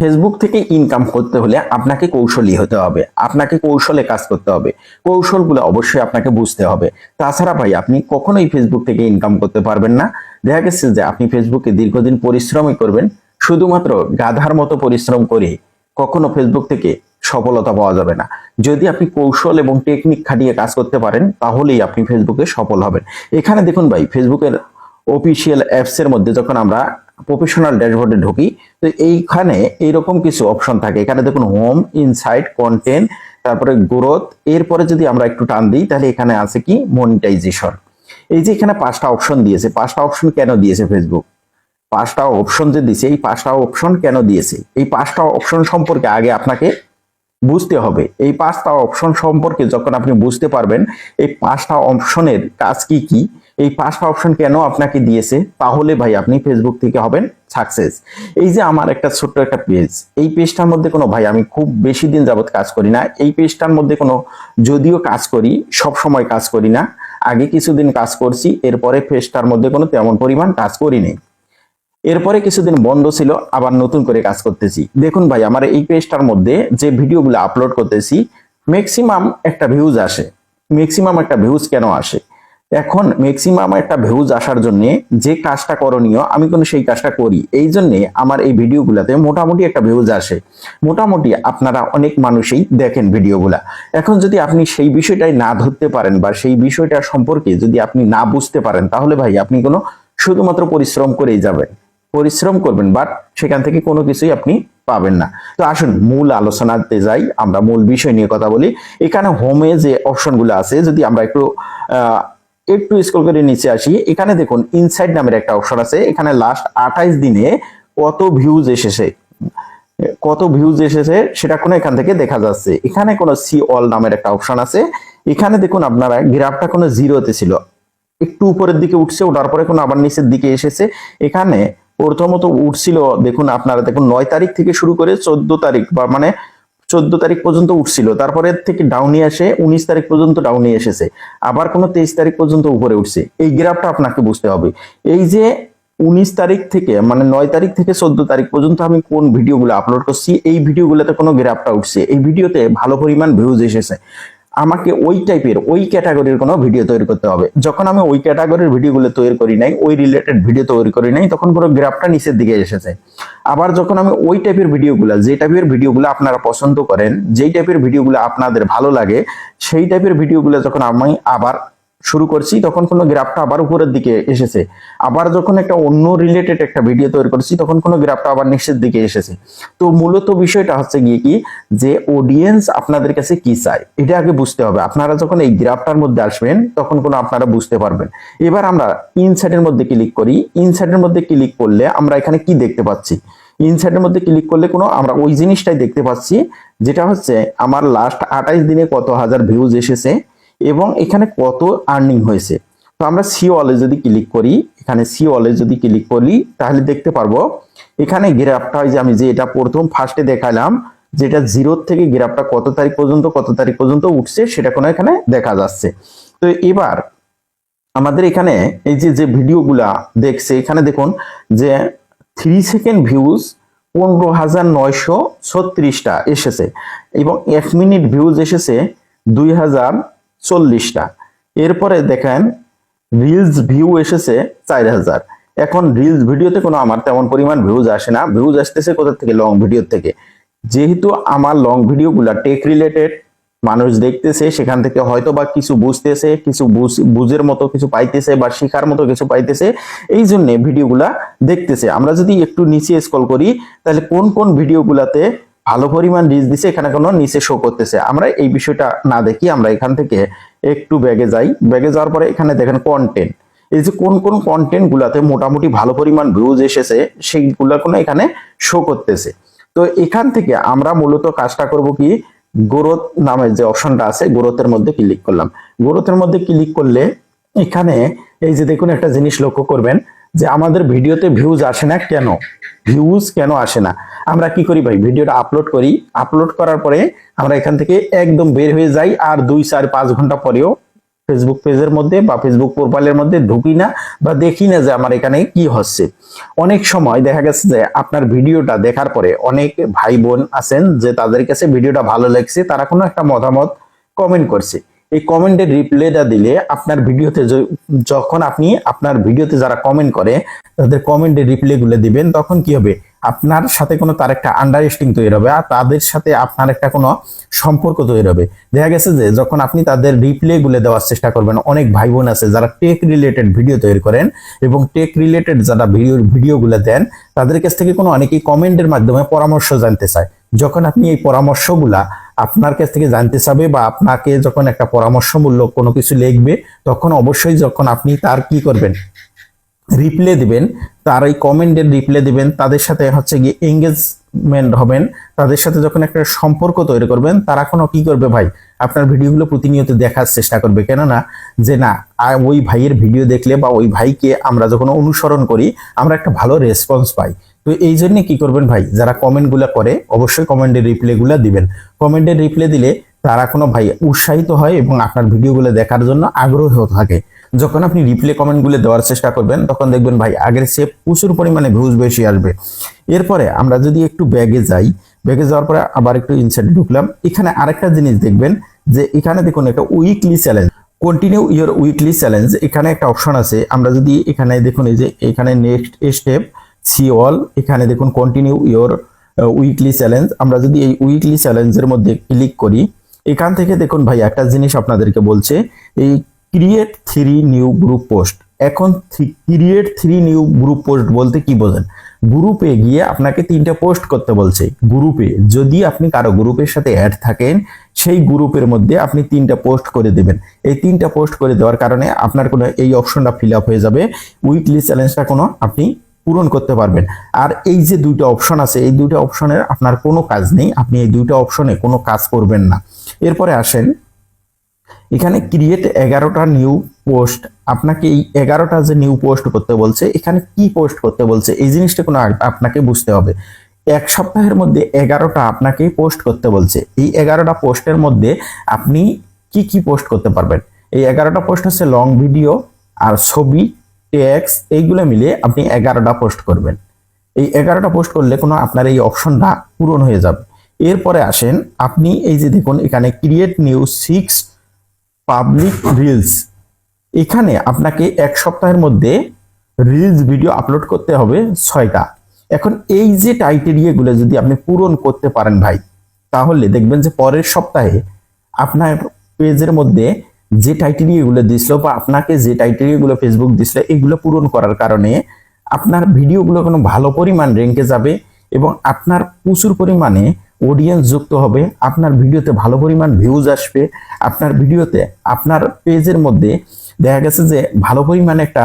Facebook থেকে income করতে হলে আপনাকে কৌশলী হতে হবে, আপনাকে কৌশলে কাজ করতে হবে, কৌশলগুলো অবশ্যই আপনাকে বুঝতে হবে। তাছাড়া ভাই আপনি কখনোই ফেসবুক থেকে ইনকাম করতে পারবেন না। দেখা গেছে যে আপনি ফেসবুকে দীর্ঘদিন পরিশ্রমই করবেন, শুধুমাত্র গাধার মতো পরিশ্রম করে কখনো ফেসবুক থেকে সফলতা পাওয়া যাবে না। যদি আপনি কৌশল এবং টেকনিক খাটিয়ে কাজ করতে পারেন তাহলেই আপনি ফেসবুকে সফল হবেন। এখানে দেখুন ভাই, ফেসবুকের অফিসিয়াল অ্যাপস এর মধ্যে যখন আমরা প্রফেশনাল ড্যাশবোর্ডে ঢুকি, তো এইখানে এইরকম কিছু অপশন থাকে। এখানে দেখুন হোম, ইনসাইট, কন্টেন্ট, তারপরে গ্রোথ। এরপরে যদি আমরা একটু টান দিই তাহলে এখানে আছে কি মনিটাইজেশন। এই যে এখানে 5টা অপশন দিয়েছে, 5টা অপশন কেন দিয়েছে ফেসবুক? 5টা অপশন যে দিয়েছে, এই 5টা অপশন কেন দিয়েছে, এই 5টা অপশন সম্পর্কে আগে আপনাকে বুঝতে হবে। এই 5টা অপশন সম্পর্কে যখন আপনি বুঝতে পারবেন এই 5টা অপশনের কাজ কি কি, এই 5টা অপশন কেন আপনাকে দিয়েছে, তাহলে ভাই আপনি ফেসবুক থেকে হবেন সাকসেস। এই যে আমার একটা ছোট্ট একটা পেজ, এই পেজটার মধ্যে কোনো ভাই আমি খুব বেশি দিন যাবত কাজ করি না। এই পেজটার মধ্যে কোনো, যদিও কাজ করি, সব সময় কাজ করি না, আগে কিছুদিন কাজ করছি, এরপরে পেজটার মধ্যে কোনো তেমন পরিমাণ কাজ করিনি। এরপরে কিছুদিন বন্ধ ছিল, আবার নতুন করে কাজ করতেছি। দেখুন ভাই, আমার এই পেজটার মধ্যে যে ভিডিওগুলো আপলোড করতেছি ম্যাক্সিমাম একটা ভিউজ আসে। ম্যাক্সিমাম একটা ভিউজ কেন আসে? এখন ম্যাক্সিমাম একটা ভিউজ আসার জন্য যে কাজটা করণীয় আমি কোনো সেই কাজটা করি, এই জন্য আমার এই ভিডিওগুলোতে মোটামুটি একটা ভিউজ আসে। মোটামুটি আপনারা অনেক মানুষই দেখেন ভিডিওগুলা। এখন যদি আপনি সেই বিষয়টাই না ধরতে পারেন বা সেই বিষয়টা সম্পর্কে যদি আপনি না বুঝতে পারেন, তাহলে ভাই আপনি কোনো শুধুমাত্র পরিশ্রম করেই যাবেন, পরিশ্রম করবেন, বাট সেখান থেকে কোনো কিছুই আপনি পাবেন না। তো আসুন মূল আলোচনাতে যাই, আমরা মূল বিষয় নিয়ে কথা বলি। এখানে হোমে যে অপশনগুলো আছে, যদি আমরা একটু একটু স্ক্রল করে নিচে আসি, এখানে দেখুন ইনসাইড নামের একটা অপশন আছে। এখানে লাস্ট 28 দিনে কত ভিউজ এসেছে, কত ভিউজ এসেছে সেটা কোনো এখান থেকে দেখা যাচ্ছে। এখানে কোনো সি অল নামের একটা অপশন আছে। এখানে দেখুন আপনারা গ্রাফটা কোনো জিরোতে ছিল, একটু উপরের দিকে উঠছে, ওঠার পরে কোনো আবার নিচের দিকে এসেছে। এখানে প্রথমত উঠছিল, দেখুন আপনারা দেখুন 9 তারিখ থেকে শুরু করে 14 তারিখ বা মানে 14 তারিখ পর্যন্ত উঠছিল, তারপরে থেকে ডাউনে আসে 19 তারিখ পর্যন্ত ডাউনে এসেছে, আবার কোনো 23 তারিখ পর্যন্ত উপরে উঠছে। এই গ্রাফটা আপনাকে বুঝতে হবে। এই যে 19 তারিখ থেকে মানে 9 তারিখ থেকে 14 তারিখ পর্যন্ত আমি কোন ভিডিওগুলো আপলোড করছি, এই ভিডিওগুলোতে কোনো গ্রাফটা উঠছে, এই ভিডিওতে ভালো পরিমাণ ভিউজ এসেছে। আমাকে ওই টাইপের, ওই ক্যাটাগরির কোনো ভিডিও তৈরি করতে হবে। যখন আমি ওই ক্যাটাগরির ভিডিওগুলো তৈরি করি নাই, ওই রিলেটেড ভিডিও তৈরি করি নাই, তখন পুরো গ্রাফটা নিচের দিকে এসেছে। আবার যখন আমি ওই টাইপের ভিডিওগুলো, যে টাইপের ভিডিওগুলো আপনারা পছন্দ করেন, যেই টাইপের ভিডিওগুলো আপনাদের ভালো লাগে, সেই টাইপের ভিডিওগুলো যখন আমি আবার শুরু করছি, তখন কোনো গ্রাফটা আবার উপরের দিকে এসেছে। আবার যখন একটা অন্য রিলেটেড একটা ভিডিও তৈরি করছি, তখন কোনো গ্রাফটা আবার নিচের দিকে এসেছে। তো মূলত বিষয়টা হচ্ছে গিয়ে কি, যে অডিয়েন্স আপনাদের কাছে কি চায় এটা আগে বুঝতে হবে। আপনারা যখন এই গ্রাফটার মধ্যে আসবেন তখন কোনো আপনারা বুঝতে পারবেন। এবার আমরা ইনসাইটের মধ্যে ক্লিক করি। ইনসাইটের মধ্যে ক্লিক করলে আমরা এখানে কি দেখতে পাচ্ছি? ইনসাইটের মধ্যে ক্লিক করলে কোনো আমরা ওই জিনিসটাই দেখতে পাচ্ছি, যেটা হচ্ছে আমার লাস্ট 28 দিনে কত হাজার ভিউজ এসেছে এবং এখানে কত আর্নিং হয়েছে। তো আমরা সি অলে যদি ক্লিক করি, এখানে সি অলে যদি ক্লিক করি তাহলে দেখতে পারবো এখানে গ্রাফটা, যে আমি যে এটা প্রথম ফার্স্টে দেখালাম, যেটা 0 থেকে গ্রাফটা কত তারিখ পর্যন্ত কত তারিখ পর্যন্ত উঠছে সেটা কোনো এখানে দেখা যাচ্ছে। তো এবার আমাদের এখানে এই যে যে ভিডিওগুলা দেখছে, এখানে দেখুন যে 3 সেকেন্ড ভিউজ 15,936টা এসেছে এবং 1 মিনিট ভিউজ এসেছে 2040টা। এরপরে দেখেন রিলস ভিউ এসেছে 4000। এখন রিলস ভিডিওতে কোনো আমার তেমন পরিমাণ ভিউজ আসে না, ভিউজ আসতেছে কোথা থেকে? লং ভিডিও থেকে। যেহেতু আমার লং ভিডিওগুলা টেক রিলেটেড, মানুষ দেখতেছে, সেখান থেকে হয়তো বা কিছু বুঝতেছে, কিছু বুঝের মতো কিছু পাইতেছে বা শেখার মতো কিছু পাইতেছে, এই জন্য ভিডিওগুলা দেখতেছে। আমরা যদি একটু নিচে স্ক্রল করি তাহলে কোন কোন ভিডিওগুলাতে ভালো পরিমাণ রিচ দিছে এখানে কোনো নিচে শো করতেছে। আমরা এই বিষয়টা না দেখি, আমরা এখান থেকে একটু ব্যাগে যাই। ব্যাগে যাওয়ার পরে এখানে দেখেন কন্টেন্ট, এই যে কোন কোন কন্টেন্ট গুলাতে মোটামুটি ভালো পরিমাণ ভিউজ এসেছে সেইগুলা কোনো এখানে শো করতেছে। তো এখান থেকে আমরা মূলত কাজটা করব কি, গ্রোথ নামের যে অপশনটা আছে, গ্রোথের মধ্যে ক্লিক করলাম। গ্রোথের মধ্যে ক্লিক করলে এখানে এই যে দেখুন একটা জিনিস লক্ষ্য করবেন যে আমাদের ভিডিওতে ভিউজ আসে না কেন? ভিউজ কেন আসে না? আমরা কি করি ভাই, ভিডিওটা আপলোড করি, আপলোড করার পরে আমরা এখান থেকে একদম বের হয়ে যাই, আর 2, 4, 5 ঘন্টা পরেও ফেসবুক পেজের মধ্যে বা ফেসবুক প্রোফাইলের মধ্যে ঢুকি না বা দেখি না যে আমার এখানে কি হচ্ছে। অনেক সময় দেখা গেছে যে আপনার ভিডিওটা দেখার পরে অনেক ভাই বোন আছেন যে তাদের কাছে ভিডিওটা ভালো লাগছে, তারা কোনো একটা মতামত কমেন্ট করছে। এই কমেন্টের রিপ্লাইটা দিলে আপনার ভিডিওতে যখন আপনি আপনার ভিডিওতে যারা কমেন্ট করে তাদের কমেন্টের রিপ্লাই গুলো দিবেন, তখন কি হবে, আপনার সাথে কোনো তার একটা আন্ডারস্ট্যান্ডিং তৈরি হবে আর তাদের সাথে আপনার একটা কোনো সম্পর্ক তৈরি হবে। দেখা গেছে যে যখন আপনি তাদের রিপ্লাই গুলো দেওয়ার চেষ্টা করবেন, অনেক ভাই বোন আছে যারা টেক রিলেটেড ভিডিও তৈরি করেন এবং টেক রিলেটেড যারা ভিডিওগুলো দেন তাদের কাছ থেকে কোনো অনেকেই কমেন্টের মাধ্যমে পরামর্শ জানতে চায়। যখন আপনি এই পরামর্শগুলা আপনার কাছ থেকে জানতে চাবে বা আপনাকে যখন একটা পরামর্শমূলক কোনো কিছু লিখবে, তখন অবশ্যই যখন আপনি তার কি করবেন, রিপ্লাই দিবেন, তার এই কমেন্টের রিপ্লাই দিবেন, তাদের সাথে হচ্ছে গিয়ে এঙ্গেজমেন্ট হবেন, তাদের সাথে যখন একটা সম্পর্ক তৈরি করবেন, তারা কোনো কি করবে ভাই, আপনার ভিডিওগুলো প্রতিনিয়ত দেখার চেষ্টা করবে। কেননা যে না, ওই ভাইয়ের ভিডিও দেখলে বা ওই ভাইকে আমরা যখন অনুসরণ করি আমরা একটা ভালো রেসপন্স পাই। তো এই জন্য কি করবেন ভাই, যারা কমেন্টগুলো করে অবশ্যই কমেন্টের রিপ্লাইগুলো দিবেন। কমেন্টের রিপ্লাই দিলে তারা কোনো ভাই উৎসাহিত হয় এবং আপনার ভিডিওগুলো দেখার জন্য আগ্রহী থাকে। যখন আপনি রিপ্লে কমেন্টগুলো দেওয়ার চেষ্টা করবেন তখন দেখবেন ভাই আগের চেয়ে প্রচুর পরিমাণে ভিউজ বেশি আসবে। এরপরে আমরা যদি একটু ব্যাগে যাই, ব্যাগে যাওয়ার পরে আবার একটু ইনসাইডে ঢুকলাম, এখানে আরেকটা জিনিস দেখবেন যে এখানে দেখুন একটা weekly challenge, continue your weekly challenge, এখানে একটা অপশন আছে। আমরা যদি এখানে দেখুন এই যে এখানে নেক্সট স্টেপ সি অল, এখানে দেখুন কন্টিনিউ ইওর উইকলি চ্যালেঞ্জ, আমরা যদি এই উইকলি চ্যালেঞ্জের মধ্যে ক্লিক করি, এখান থেকে দেখুন ভাই একটা জিনিস আপনাদেরকে বলছে, এই ক্রিয়েট 3 নিউ গ্রুপ পোস্ট। এখন ক্রিয়েট 3 নিউ গ্রুপ পোস্ট বলতে কি বোঝেন, গ্রুপে গিয়ে আপনাকে 3টা পোস্ট করতে বলছে। গ্রুপে যদি আপনি কারো গ্রুপের সাথে অ্যাড থাকেন, সেই গ্রুপের মধ্যে আপনি 3টা পোস্ট করে দিবেন। এই 3টা পোস্ট করে দেওয়ার কারণে আপনার কোনো এই অপশনটা ফিল আপ হয়ে যাবে, উইকলি চ্যালেঞ্জটা কোনো আপনি পূরণ করতে পারবেন। আর এই যে 2টা অপশন আছে, এই 2টা অপশনের আপনার কোনো কাজ নেই, আপনি এই 2টা অপশনে কোনো কাজ করবেন না। এরপরে আসেন এখানে ক্রিয়েট 11টা নিউ পোস্ট, আপনাকে এই 11টা যে নিউ পোস্ট করতে বলছে, এখানে কি পোস্ট করতে বলছে এই জিনিসটা কোনো আপনাকে বুঝতে হবে। এক সপ্তাহের মধ্যে 11টা আপনাকে পোস্ট করতে বলছে। এই 11টা পোস্টের মধ্যে আপনি কি কি পোস্ট করতে পারবেন, এই 11টা পোস্ট হচ্ছে লং ভিডিও আর ছবি, টেক্সট, এইগুলো মিলে আপনি 11টা পোস্ট করবেন। এই 11টা পোস্ট করলে কোনো আপনার এই অপশনটা পূরণ হয়ে যাবে। এরপরে আসেন আপনি এই যে দেখুন এখানে ক্রিয়েট নিউ 6 পাবলিক রিলস, এখানে আপনাকে এক সপ্তাহের মধ্যে রিলস ভিডিও আপলোড করতে হবে 6টা। এখন এই যে ক্রাইটেরিয়াগুলো যদি আপনি পূরণ করতে পারেন ভাই, তাহলে দেখবেন যে পরের সপ্তাহে আপনার পেজের মধ্যে যে ক্রাইটেরিয়াগুলো দিছিল বা আপনাকে যে ক্রাইটেরিয়াগুলো ফেসবুক দিছিল, এগুলো পূরণ করার কারণে আপনার ভিডিওগুলো কোনো ভালো পরিমাণ র্যাঙ্কে যাবে এবং আপনার প্রচুর পরিমাণে অডিয়েন্স যুক্ত হবে, আপনার ভিডিওতে ভালো পরিমাণ ভিউজ আসবে, আপনার ভিডিওতে আপনার পেজের মধ্যে দেখা গেছে যে ভালো পরিমাণে একটা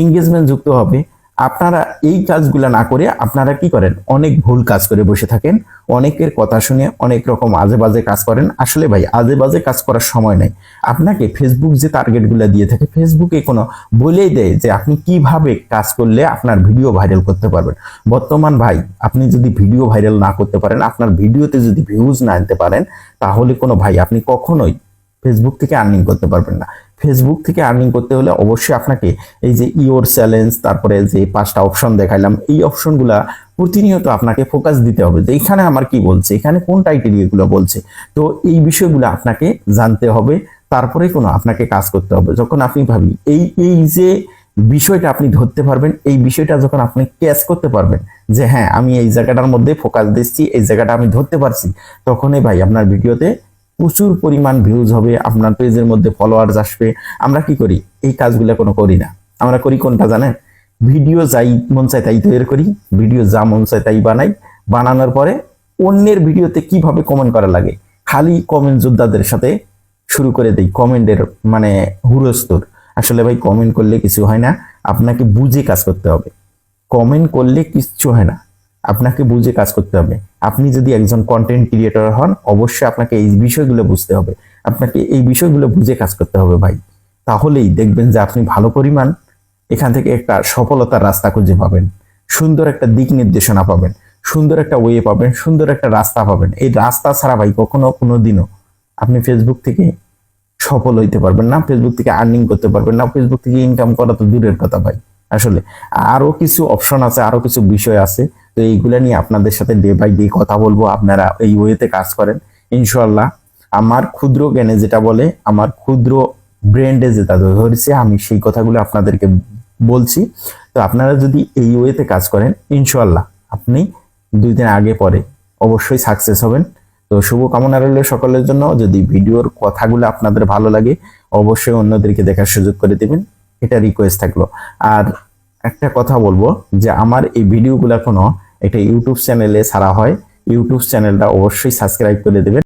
এঙ্গেজমেন্ট যুক্ত হবে। আপনারা এই কাজগুলো না করে আপনারা কি করেন, অনেক ভুল কাজ করে বসে থাকেন, অনেকের কথা শুনে অনেক রকম আজে বাজে কাজ করেন। আসলে ভাই আজে বাজে কাজ করার সময় নাই। আপনাকে ফেসবুক যে টার্গেটগুলো দিয়ে থাকে, ফেসবুকে কোনো বলেই দেয় যে আপনি কিভাবে কাজ করলে আপনার ভিডিও ভাইরাল করতে পারবেন। বর্তমান ভাই আপনি যদি ভিডিও ভাইরাল না করতে পারেন, আপনার ভিডিওতে যদি ভিউজ না আনতে পারেন, তাহলে কোনো ভাই আপনি কখনোই ফেসবুক থেকে আর্নিং করতে পারবেন না। ফেসবুক থেকে আর্নিং করতে হলে অবশ্যই আপনাকে এই যে ইওর চ্যালেঞ্জ, তারপরে যে 5টা অপশন দেখাইলাম, এই অপশনগুলা প্রতিনিয়ত আপনাকে ফোকাস দিতে হবে যে এখানে আমার কি বলছে, এখানে কোন ক্রাইটেরিয়াগুলো বলছে। তো এই বিষয়গুলো আপনাকে জানতে হবে, তারপরে কোনো আপনাকে কাজ করতে হবে। যখন আপনি ভাবি এই যে বিষয়টা আপনি ধরতে পারবেন, এই বিষয়টা যখন আপনি ক্যাচ করতে পারবেন যে হ্যাঁ আমি এই জায়গাটার মধ্যে ফোকাস দিচ্ছি, এই জায়গাটা আমি ধরতে পারছি, তখনই ভাই আপনার ভিডিওতে প্রচুর পরিমাণ ভিউজ হবে, আপনার পেজের মধ্যে ফলোয়ার্স আসবে। আমরা কি করি, এই কাজগুলো কোনো করি না। আমরা করি কোনটা জানেন, ভিডিও যাই মন চায় তাই তৈরি করি, ভিডিও যা মন চায় তাই বানাই, বানানোর পরে অন্যের ভিডিওতে কিভাবে কমেন্ট করা লাগে খালি কমেন্ট যোদ্ধাদের সাথে শুরু করে দেই কমেন্টের মানে হুরস্তর। আসলে ভাই কমেন্ট করলে কিছু হয় না, আপনাকে বুঝে কাজ করতে হবে। কমেন্ট করলে কিচ্ছু হয় না, আপনাকে বুঝে কাজ করতে হবে। আপনি যদি একজন কন্টেন্ট ক্রিয়েটর হন, অবশ্যই আপনাকে এই বিষয়গুলো বুঝতে হবে, আপনাকে এই বিষয়গুলো বুঝে কাজ করতে হবে ভাই। তাহলেই দেখবেন যে আপনি ভালো পরিমাণ এখান থেকে একটা সফলতার রাস্তা খুঁজে পাবেন, সুন্দর একটা দিক নির্দেশনা পাবেন, সুন্দর একটা ওয়ে পাবেন, সুন্দর একটা রাস্তা পাবেন। এই রাস্তা ছাড়া ভাই কখনো কোনোদিনও আপনি ফেসবুক থেকে সফল হইতে পারবেন না, ফেসবুক থেকে আর্নিং করতে পারবেন না, ফেসবুক থেকে ইনকাম করা তো দূরের কথা ভাই। আসলে আরো কিছু অপশন আছে, আরো কিছু বিষয় আছে, তো এইগুলা নিয়ে আপনাদের সাথে ডে বাই ডে কথা বলবো। আপনারা এই ওয়েতে কাজ করেন ইনশাল্লাহ। আমার ক্ষুদ্র জ্ঞানে যেটা বলে, আমার ক্ষুদ্র ব্রেন্ডে যেটা ধরেছে, আমি সেই কথাগুলো আপনাদেরকে বলছি। তো আপনারা যদি এই ওয়েতে কাজ করেন ইনশাল্লাহ আপনি 2 দিন আগে পরে অবশ্যই সাকসেস হবেন। তো শুভকামনা রইল সকলের জন্য। যদি ভিডিওর কথাগুলো আপনাদের ভালো লাগে অবশ্যই অন্যদেরকে দেখার সুযোগ করে দিবেন, এটা রিকোয়েস্ট থাকলো। আর একটা কথা বলবো যে আমার এই ভিডিওগুলো কোনো একটা ইউটিউব চ্যানেলে ছাড়া হয়, ইউটিউব চ্যানেলটা অবশ্যই সাবস্ক্রাইব করে দেবেন।